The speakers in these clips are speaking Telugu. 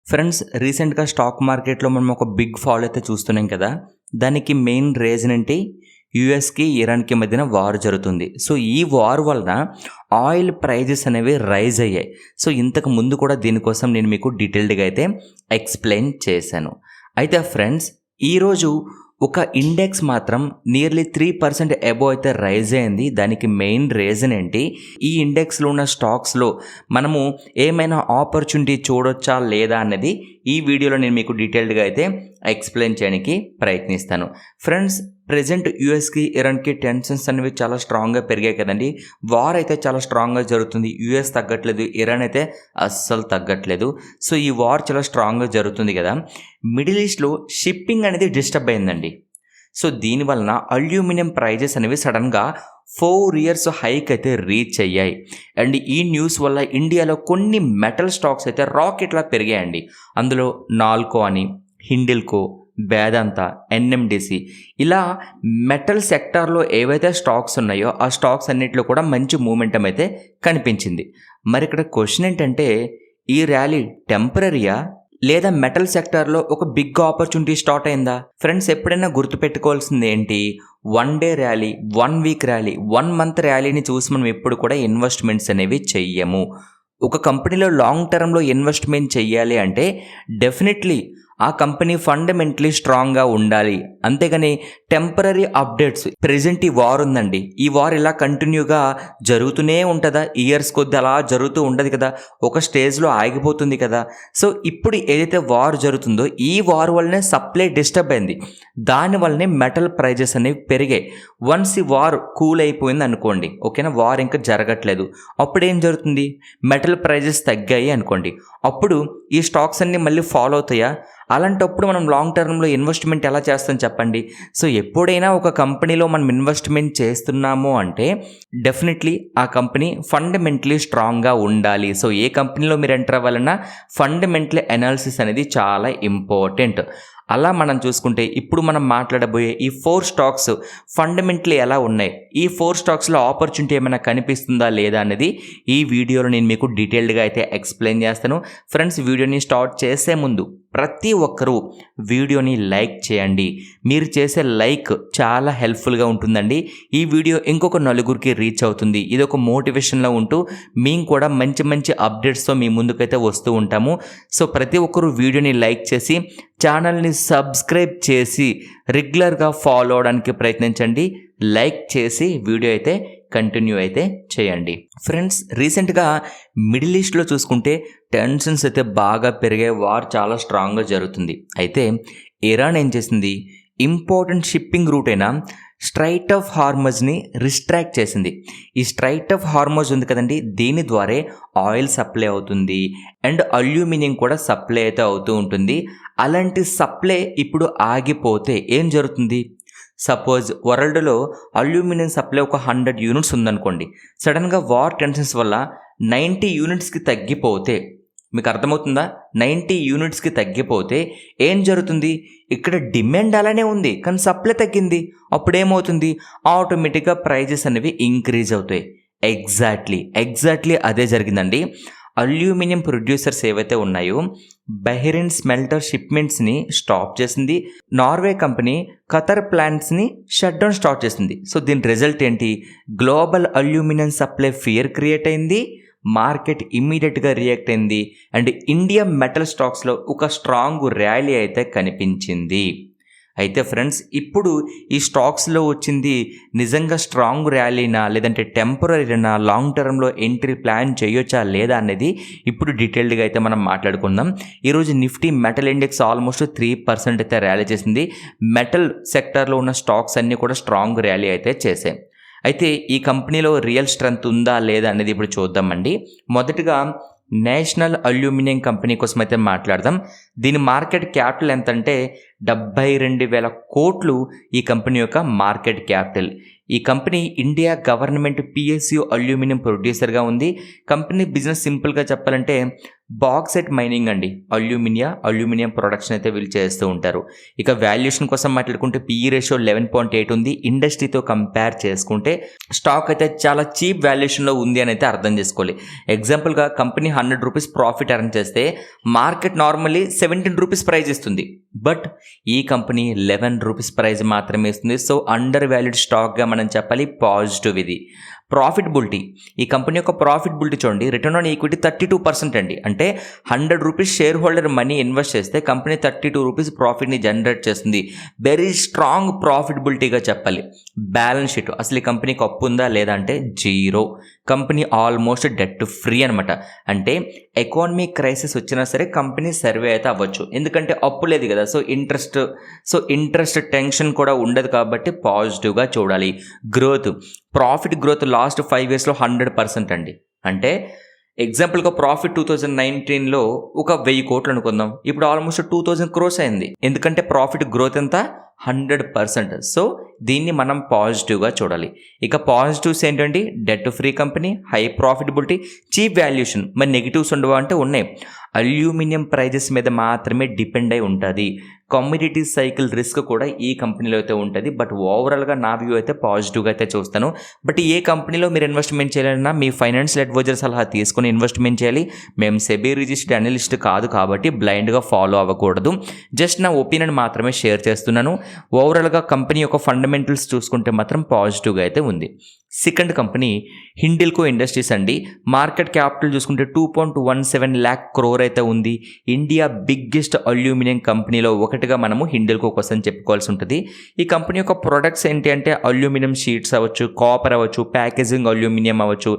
ఫ్రెండ్స్, రీసెంట్‌గా స్టాక్ మార్కెట్‌లో మనం ఒక బిగ్ ఫాల్ అయితే చూస్తున్నాం కదా! దానికి మెయిన్ రీజన్ ఏంటి? యూఎస్‌కి, ఇరాన్‌కి మధ్యన వార్ జరుగుతుంది. సో, ఈ వార్ వలన ఆయిల్ ప్రైజెస్ అనేవి రైజ్ అయ్యాయి. సో, ఇంతకు ముందు కూడా దీనికోసం నేను మీకు డీటెయిల్డ్‌గా అయితే ఎక్స్‌ప్లెయిన్ చేశాను. అయితే ఫ్రెండ్స్, ఈరోజు ఒక ఇండెక్స్ మాత్రం నియర్లీ 3% అబోవ్ అయితే రైజ్ అయింది. దానికి మెయిన్ రీజన్ ఏంటి? ఈ ఇండెక్స్‌లో ఉన్న స్టాక్స్‌లో మనము ఏమైనా ఆపర్చునిటీ చూడొచ్చా లేదా అన్నది ఈ వీడియోలో నేను మీకు డీటెయిల్డ్‌గా అయితే ఎక్స్‌ప్లెయిన్ చేయడానికి ప్రయత్నిస్తాను. ఫ్రెండ్స్, ప్రెజెంట్ యూఎస్‌కి, ఇరాన్‌కి టెన్షన్స్ అనేవి చాలా స్ట్రాంగ్‌గా పెరిగాయి కదండి. వార్ అయితే చాలా స్ట్రాంగ్‌గా జరుగుతుంది. యూఎస్ తగ్గట్లేదు, ఇరాన్ అయితే అస్సలు తగ్గట్లేదు. సో, ఈ వార్ చాలా స్ట్రాంగ్‌గా జరుగుతుంది కదా! మిడిల్ ఈస్ట్‌లో షిప్పింగ్ అనేది డిస్టర్బ్ అయిందండి. సో, దీనివలన అల్యూమినియం ప్రైజెస్ అనేవి సడన్గా 4 ఇయర్స్ హైక్ అయితే రీచ్ అయ్యాయి. అండ్ ఈ న్యూస్ వల్ల ఇండియాలో కొన్ని మెటల్ స్టాక్స్ అయితే రాకెట్లా పెరిగాయండి. అందులో నాల్కో అని, హిండిల్కో, వేదాంత, ఎన్ఎండిసి ఇలా మెటల్ సెక్టార్లో ఏవైతే స్టాక్స్ ఉన్నాయో ఆ స్టాక్స్ అన్నింటిలో కూడా మంచి మూమెంటం అయితే కనిపించింది. మరి ఇక్కడ క్వశ్చన్ ఏంటంటే, ఈ ర్యాలీ టెంపరరీయా లేదా మెటల్ సెక్టార్లో ఒక బిగ్ ఆపర్చునిటీ స్టార్ట్ అయిందా? ఫ్రెండ్స్, ఎప్పుడైనా గుర్తుపెట్టుకోవాల్సింది ఏంటి? 1 day rally, 1 week rally, 1 month ర్యాలీని చూసి మనం ఎప్పుడు కూడా ఇన్వెస్ట్మెంట్స్ అనేవి చెయ్యము. ఒక కంపెనీలో లాంగ్ టర్మ్లో ఇన్వెస్ట్మెంట్ చెయ్యాలి అంటే డెఫినెట్లీ ఆ కంపెనీ ఫండమెంటలీ స్ట్రాంగ్గా ఉండాలి. అంతేగాని టెంపరరీ అప్డేట్స్, ప్రెజెంట్ ఈ వార్ ఉందండి, ఈ వార్ ఇలా కంటిన్యూగా జరుగుతూనే ఉంటుందా? ఇయర్స్ కొద్ది అలా జరుగుతూ ఉండదు కదా, ఒక స్టేజ్లో ఆగిపోతుంది కదా. సో, ఇప్పుడు ఏదైతే వార్ జరుగుతుందో ఈ వార్ వల్లనే సప్లై డిస్టర్బ్ అయింది. దానివల్లనే మెటల్ ప్రైజెస్ అనేవి పెరిగాయి. వన్స్ ఈ వార్ కూల్ అయిపోయింది అనుకోండి, ఓకేనా, వార్ ఇంకా జరగట్లేదు, అప్పుడు ఏం జరుగుతుంది? మెటల్ ప్రైజెస్ తగ్గాయి అనుకోండి, అప్పుడు ఈ స్టాక్స్ అన్నీ మళ్ళీ ఫాలో అవుతాయా? అలాంటప్పుడు మనం లాంగ్ టర్మ్లో ఇన్వెస్ట్మెంట్ ఎలా చేస్తాం చెప్పండి. సో, ఎప్పుడైనా ఒక కంపెనీలో మనం ఇన్వెస్ట్మెంట్ చేస్తున్నాము అంటే డెఫినెట్లీ ఆ కంపెనీ ఫండమెంటలీ స్ట్రాంగ్గా ఉండాలి. సో, ఏ కంపెనీలో మీరు ఎంటర్ అవ్వాలన్నా ఫండమెంటల్ అనాలిసిస్ అనేది చాలా ఇంపార్టెంట్. అలా మనం చూసుకుంటే ఇప్పుడు మనం మాట్లాడబోయే ఈ 4 స్టాక్స్ ఫండమెంటలీ ఎలా ఉన్నాయి, ఈ 4 స్టాక్స్లో ఆపర్చునిటీ ఏమైనా కనిపిస్తుందా లేదా అనేది ఈ వీడియోలో నేను మీకు డీటెయిల్డ్గా అయితే ఎక్స్ప్లెయిన్ చేస్తాను. ఫ్రెండ్స్, వీడియోని స్టార్ట్ చేసే ముందు ప్రతి ఒక్కరూ వీడియోని లైక్ చేయండి. మీరు చేసే లైక్ చాలా హెల్ప్ఫుల్గా ఉంటుందండి. ఈ వీడియో ఇంకొక నలుగురికి రీచ్ అవుతుంది. ఇది ఒక మోటివేషన్లో ఉంటూ మేము కూడా మంచి మంచి అప్డేట్స్తో మీ ముందుకైతే వస్తూ ఉంటాము. సో, ప్రతి ఒక్కరూ వీడియోని లైక్ చేసి ఛానల్ని సబ్స్క్రైబ్ చేసి రెగ్యులర్గా ఫాలో అవడానికి ప్రయత్నించండి. లైక్ చేసి వీడియో అయితే కంటిన్యూ అయితే చేయండి. ఫ్రెండ్స్, రీసెంట్గా మిడిల్ ఈస్ట్లో చూసుకుంటే టెన్షన్స్ అయితే బాగా పెరిగే, వార్ చాలా స్ట్రాంగ్గా జరుగుతుంది. అయితే ఇరాన్ ఏం చేసింది? ఇంపార్టెంట్ షిప్పింగ్ రూట్ అయినా స్ట్రైట్ ఆఫ్ హార్మజ్ని రిస్ట్రాక్ట్ చేసింది. ఈ స్ట్రైట్ ఆఫ్ హార్మజ్ ఉంది కదండి, దీని ద్వారా ఆయిల్ సప్లై అవుతుంది అండ్ అల్యూమినియం కూడా సప్లై అయితే అవుతూ ఉంటుంది. అలాంటి సప్లై ఇప్పుడు ఆగిపోతే ఏం జరుగుతుంది? సపోజ్ వరల్డ్లో అల్యూమినియం సప్లై ఒక 100 యూనిట్స్ ఉందనుకోండి, సడన్గా వార్ టెన్షన్స్ వల్ల 90 యూనిట్స్కి తగ్గిపోతే, మీకు అర్థమవుతుందా? 90 యూనిట్స్కి తగ్గిపోతే ఏం జరుగుతుంది? ఇక్కడ డిమాండ్ అలానే ఉంది కానీ సప్లై తగ్గింది. అప్పుడేమవుతుంది? ఆటోమేటిక్గా ప్రైజెస్ అనేవి ఇంక్రీజ్ అవుతాయి. ఎగ్జాక్ట్లీ అదే జరిగిందండి. అల్యూమినియం ప్రొడ్యూసర్స్ ఏవైతే ఉన్నాయో బహ్రెయిన్ స్మెల్టర్ షిప్మెంట్స్ని స్టాప్ చేసింది. నార్వే కంపెనీ ఖతర్ ప్లాంట్స్ని షట్ డౌన్ స్టార్ట్ చేసింది. సో, దీని రిజల్ట్ ఏంటి? Global aluminium supply fear create అయింది. మార్కెట్ ఇమ్మీడియట్గా రియాక్ట్ అయింది అండ్ ఇండియా మెటల్ స్టాక్స్లో ఒక స్ట్రాంగ్ ర్యాలీ అయితే కనిపించింది. అయితే ఫ్రెండ్స్, ఇప్పుడు ఈ స్టాక్స్లో వచ్చింది నిజంగా స్ట్రాంగ్ ర్యాలీనా లేదంటే టెంపరరీనా, లాంగ్ టర్మ్లో ఎంట్రీ ప్లాన్ చేయొచ్చా లేదా అనేది ఇప్పుడు డీటెయిల్డ్గా అయితే మనం మాట్లాడుకుందాం. ఈరోజు నిఫ్టీ మెటల్ ఇండెక్స్ ఆల్మోస్ట్ 3% అయితే ర్యాలీ చేసింది. మెటల్ సెక్టార్లో ఉన్న స్టాక్స్ అన్నీ కూడా స్ట్రాంగ్ ర్యాలీ అయితే చేసాయి. అయితే ఈ కంపెనీలో రియల్ స్ట్రెంత్ ఉందా లేదా అనేది ఇప్పుడు చూద్దామండి. మొదటగా నేషనల్ అల్యూమినియం కంపెనీ కోసం అయితే మాట్లాడదాం. దీని మార్కెట్ క్యాపిటల్ ఎంత అంటే 72,000 కోట్లు ఈ కంపెనీ యొక్క మార్కెట్ క్యాపిటల్. ఈ company India government PSU aluminium ప్రొడ్యూసర్గా ఉంది. కంపెనీ బిజినెస్ సింపుల్గా చెప్పాలంటే బాక్సైట్ మైనింగ్ అండి, అల్యూమినియం ప్రొడక్షన్ అయితే వీళ్ళు చేస్తూ ఉంటారు. ఇక వాల్యుయేషన్ కోసం మాట్లాడుకుంటే పిఈ రేషియో 11.8 ఉంది. ఇండస్ట్రీతో కంపేర్ చేసుకుంటే స్టాక్ అయితే చాలా చీప్ వాల్యుయేషన్లో ఉంది అని అయితే అర్థం చేసుకోవాలి. ఎగ్జాంపుల్గా కంపెనీ 100 రూపీస్ ప్రాఫిట్ ఎర్న్ చేస్తే మార్కెట్ నార్మల్లీ 17 రూపీస్ ప్రైస్ ఇస్తుంది, బట్ ఈ కంపెనీ 11 రూపీస్ ప్రైస్ మాత్రమే ఇస్తుంది. సో అండర్ వాల్యూడ్ స్టాక్గా మనం చెప్పాలి. పాజిటివ్ ఇది. ప్రాఫిటబిలిటీ, ఈ కంపెనీ యొక్క ప్రాఫిటబిలిటీ చూడండి, రిటర్న్ ఆన్ ఈక్విటీ 32% అండి. అంటే 100 rupees share holder money invest చేస్తే కంపెనీ 32 రూపీస్ ప్రాఫిట్ని జనరేట్ చేస్తుంది. వెరీ స్ట్రాంగ్ ప్రాఫిటబిలిటీగా చెప్పాలి. బ్యాలెన్స్ షీట్, అసలు ఈ కంపెనీకి అప్పు ఉందా లేదా అంటే zero. Company almost debt free అనమాట. అంటే ఎకానమీ క్రైసిస్ వచ్చినా సరే కంపెనీ సర్వే అయితే అవ్వచ్చు, ఎందుకంటే అప్పు లేదు కదా. సో ఇంట్రెస్ట్ టెన్షన్ కూడా ఉండదు కాబట్టి పాజిటివ్గా చూడాలి. ప్రాఫిట్ గ్రోత్ లాస్ట్ 5 yearsలో 100% అండి. అంటే ఎగ్జాంపుల్గా ప్రాఫిట్ 2019లో ఒక 1000 కోట్లు అనుకుందాం, ఇప్పుడు ఆల్మోస్ట్ 2000 crores అయింది. ఎందుకంటే ప్రాఫిట్ గ్రోత్ ఎంత 100%. సో దీన్ని మనం పాజిటివ్గా చూడాలి. ఇక పాజిటివ్స్ ఏంటంటే debt free company, high profitability, cheap valuation. మరి నెగిటివ్స్ ఉండవా అంటే ఉన్నాయి. అల్యూమినియం ప్రైజెస్ మీద మాత్రమే డిపెండ్ అయి ఉంటుంది. కమ్యూడిటీ సైకిల్ రిస్క్ కూడా ఈ కంపెనీలో అయితే ఉంటుంది. బట్ ఓవరాల్గా నా వ్యూ అయితే పాజిటివ్గా అయితే చూస్తాను. బట్ ఏ కంపెనీలో మీరు ఇన్వెస్ట్మెంట్ చేయాలన్నా మీ ఫైనాన్షియల్ అడ్వైజర్ సలహా తీసుకుని ఇన్వెస్ట్మెంట్ చేయాలి. మేము సెబీ రిజిస్టర్డ్ అనలిస్ట్ కాదు కాబట్టి బ్లైండ్గా ఫాలో అవ్వకూడదు. జస్ట్ నా ఒపీనియన్ మాత్రమే షేర్ చేస్తున్నాను. ఓవరాల్గా కంపెనీ యొక్క ఫండమెంటల్స్ చూసుకుంటే మాత్రం పాజిటివ్గా అయితే ఉంది. సెకండ్ కంపెనీ హిండిల్కో ఇండస్ట్రీస్ అండి. మార్కెట్ క్యాపిటల్ చూసుకుంటే 2.17 lakh crore అయితే ఉంది. ఇండియా బిగ్గెస్ట్ అల్యూమినియం కంపెనీలో ఒకటిగా మనము హిండిల్కో కోసం చెప్పుకోవాల్సి ఉంటుంది. ఈ కంపెనీ యొక్క ప్రొడక్ట్స్ ఏంటి అంటే అల్యూమినియం షీట్స్ అవ్వచ్చు, కాపర్ అవ్వచ్చు, ప్యాకేజింగ్ అల్యూమినియం అవ్వచ్చు,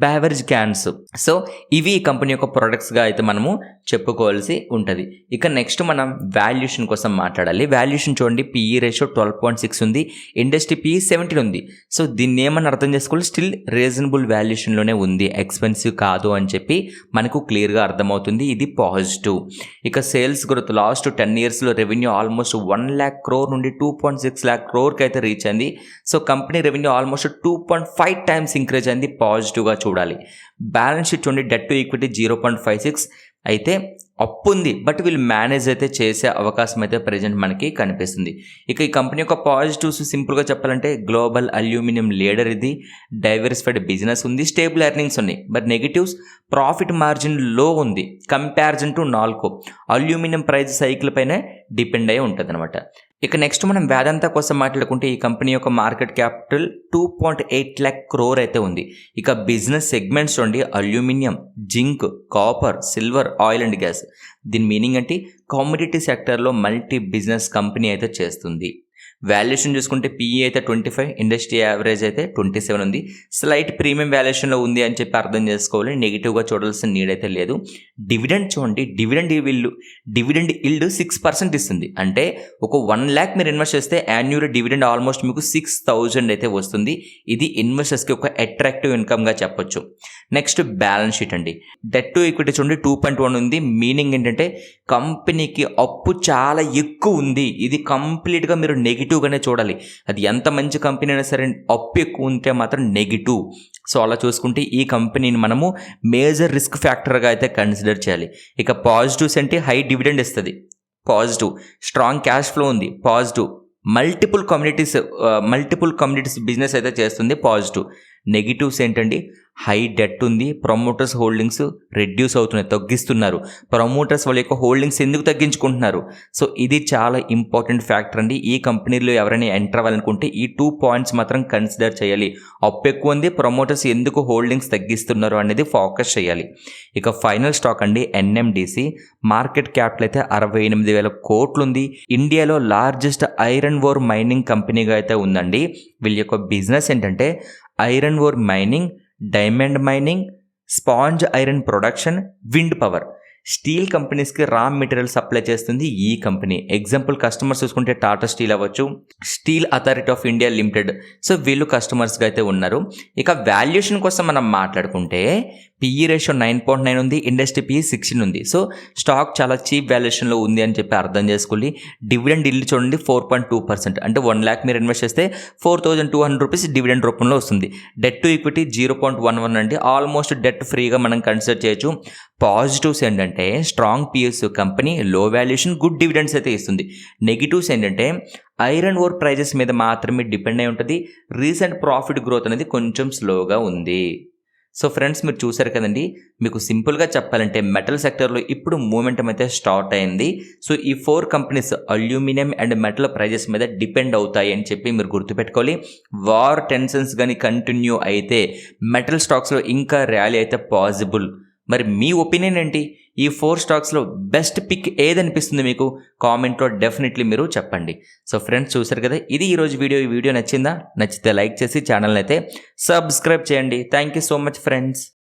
బ్యావరేజ్ క్యాన్స్. సో ఇవి ఈ కంపెనీ యొక్క ప్రొడక్ట్స్గా అయితే మనము చెప్పుకోవాల్సి ఉంటుంది. ఇక నెక్స్ట్ మనం వాల్యుయేషన్ కోసం మాట్లాడాలి. వాల్యుయేషన్ చూడండి, పిఈ రేషియో 12.6 ఉంది, ఇండస్ట్రీ పిఈ 17 ఉంది. సో దీన్ని ఏమని అర్థం చేసుకోవాలి, స్టిల్ రీజనబుల్ వాల్యుయేషన్లోనే ఉంది, ఎక్స్పెన్సివ్ కాదు అని చెప్పి మనకు క్లియర్గా అర్థమవుతుంది. ఇది పాజిటివ్. ఇక సేల్స్ గ్రోత్ లాస్ట్ 10 yearsలో రెవెన్యూ ఆల్మోస్ట్ 1 lakh crore నుండి 2.6 lakh crore అయితే రీచ్ అయింది. So company revenue almost 2.5 times increase అయింది. పాజిటివ్గా చూడాలి. బ్యాలెన్స్ షీట్ చూడండి, డెట్ టు ఈక్విటీ 0.56 అయితే అప్పు ఉంది, బట్ వీళ్ళు మేనేజ్ అయితే చేసే అవకాశం అయితే ప్రజెంట్ మనకి కనిపిస్తుంది. ఇక ఈ కంపెనీ యొక్క పాజిటివ్స్ సింపుల్గా చెప్పాలంటే గ్లోబల్ అల్యూమినియం లీడర్ ఇది, డైవర్సిఫైడ్ బిజినెస్ ఉంది, స్టేబుల్ ఎర్నింగ్స్ ఉన్నాయి. బట్ నెగిటివ్స్, ప్రాఫిట్ మార్జిన్ లో ఉంది comparison to NALCO. Aluminium price cycle పైన డిపెండ్ అయి ఉంటుంది అనమాట. ఇక నెక్స్ట్ మనం వేదాంత కోసం మాట్లాడుకుంటే ఈ కంపెనీ యొక్క మార్కెట్ క్యాపిటల్ 2.8 lakh crore అయితే ఉంది. ఇక బిజినెస్ సెగ్మెంట్స్ చూడండి, aluminium, zinc, copper, silver, oil and gas. దీని మీనింగ్ అంటే కమోడిటీ సెక్టర్లో మల్టీ బిజినెస్ కంపెనీ అయితే చేస్తుంది. వాల్యుయేషన్ చూసుకుంటే పిఈ అయితే 25, ఇండస్ట్రీ యావరేజ్ అయితే 27 ఉంది. స్లైట్ ప్రీమియం వాల్యుయేషన్లో ఉంది అని చెప్పి అర్థం చేసుకోవాలి. నెగిటివ్గా చూడాల్సిన నీడ్ అయితే లేదు. డివిడెండ్ చూడండి, డివిడెండ్ ఇల్డ్ 6% ఇస్తుంది. అంటే ఒక 1 lakh మీరు ఇన్వెస్ట్ చేస్తే యాన్యువల్ డివిడెండ్ ఆల్మోస్ట్ మీకు 6,000 అయితే వస్తుంది. ఇది ఇన్వెస్టర్స్కి ఒక అట్రాక్టివ్ ఇన్కమ్గా చెప్పొచ్చు. నెక్స్ట్ బ్యాలెన్స్ షీట్ అండి, డెట్ టు ఈక్విటీ చూడండి 2.1 ఉంది. మీనింగ్ ఏంటంటే కంపెనీకి అప్పు చాలా ఎక్కువ ఉంది. ఇది కంప్లీట్గా మీరు నెగిటివ్గానే చూడాలి. అది ఎంత మంచి కంపెనీ అయినా సరే అప్పు ఎక్కువ ఉంటే మాత్రం నెగిటివ్. సో అలా చూసుకుంటే ఈ కంపెనీని మనము మేజర్ రిస్క్ ఫ్యాక్టర్గా అయితే కన్సిడర్ చేయాలి. ఇక పాజిటివ్స్ అంటే హై డివిడెండ్ ఇస్తుంది, పాజిటివ్. స్ట్రాంగ్ క్యాష్ ఫ్లో ఉంది, పాజిటివ్. మల్టిపుల్ కమ్యూనిటీస్ బిజినెస్ అయితే చేస్తుంది, పాజిటివ్. నెగిటివ్స్ ఏంటండి, హై డెట్ ఉంది, ప్రమోటర్స్ హోల్డింగ్స్ రెడ్యూస్ అవుతున్నాయి, తగ్గిస్తున్నారు. ప్రమోటర్స్ వాళ్ళ యొక్క హోల్డింగ్స్ ఎందుకు తగ్గించుకుంటున్నారు? సో ఇది చాలా ఇంపార్టెంట్ ఫ్యాక్టర్ అండి. ఈ కంపెనీలో ఎవరైనా ఎంటర్ అవ్వాలనుకుంటే ఈ 2 points మాత్రం కన్సిడర్ చేయాలి. అప్పు ఎక్కువ ఉంది, ప్రమోటర్స్ ఎందుకు హోల్డింగ్స్ తగ్గిస్తున్నారు అనేది ఫోకస్ చేయాలి. ఇక ఫైనల్ స్టాక్ అండి ఎన్ఎండిసి. మార్కెట్ క్యాపిటల్ అయితే 68,000 కోట్లు ఉంది. ఇండియాలో లార్జెస్ట్ ఐరన్ ఓర్ మైనింగ్ కంపెనీగా అయితే ఉందండి. వీళ్ళ యొక్క బిజినెస్ ఏంటంటే iron ore mining, diamond mining, sponge iron production, wind power. Steel కంపెనీస్కి రా మెటీరియల్ సప్లై చేస్తుంది ఈ కంపెనీ. ఎగ్జాంపుల్ కస్టమర్స్ చూసుకుంటే టాటా స్టీల్ అవ్వచ్చు, steel authority of India limited. So వీళ్ళు కస్టమర్స్గా అయితే ఉన్నారు. ఇక వాల్యుయేషన్ కోసం మనం మాట్లాడుకుంటే పిఈ రేషియో 9.9 ఉంది, ఇండస్ట్రీ పిఈ 16 ఉంది. సో స్టాక్ చాలా చీప్ వాల్యుయేషన్లో ఉంది అని చెప్పి అర్థం చేసుకోండి. డివిడెండ్ ఇల్లు చూడండి 4.2%, అంటే 1 lakh మీరు ఇన్వెస్ట్ చేస్తే 4,200 రూపీస్ డివిడెండ్ రూపంలో వస్తుంది. డెట్ టు ఈక్విటీ 0.11 అండి, ఆల్మోస్ట్ డెట్ ఫ్రీగా మనం కన్సిడర్ చేయొచ్చు. పాజిటివ్స్ ఏంటంటే స్ట్రాంగ్ పిఎస్యు కంపెనీ, లో వాల్యుయేషన్, గుడ్ డివిడెండ్స్ అయితే ఇస్తుంది. నెగిటివ్స్ ఏంటంటే ఐరన్ ఓర్ ప్రైజెస్ మీద మాత్రమే డిపెండ్ అయి ఉంటుంది. రీసెంట్ ప్రాఫిట్ గ్రోత్ అనేది కొంచెం స్లోగా ఉంది. సో ఫ్రెండ్స్, మీరు చూసారు కదండి, మీకు సింపుల్గా చెప్పాలంటే మెటల్ సెక్టర్లో ఇప్పుడు మూమెంటం అయితే స్టార్ట్ అయింది. సో ఈ 4 companies aluminium and metal prices మీద డిపెండ్ అవుతాయి అని చెప్పి మీరు గుర్తుపెట్టుకోవాలి. వార్ టెన్షన్స్ కానీ కంటిన్యూ అయితే మెటల్ స్టాక్స్లో ఇంకా ర్యాలీ అయితే పాసిబుల్. మరి మీ ఒపీనియన్ ఏంటి? ఈ 4 స్టాక్స్లో బెస్ట్ పిక్ ఏదనిపిస్తుంది మీకు? కామెంట్లో డెఫినెట్లీ మీరు చెప్పండి. సో ఫ్రెండ్స్, చూసారు కదా, ఇది ఈరోజు వీడియో. ఈ వీడియో నచ్చిందా? నచ్చితే లైక్ చేసి ఛానల్ని అయితే సబ్స్క్రైబ్ చేయండి. Thank you so much friends.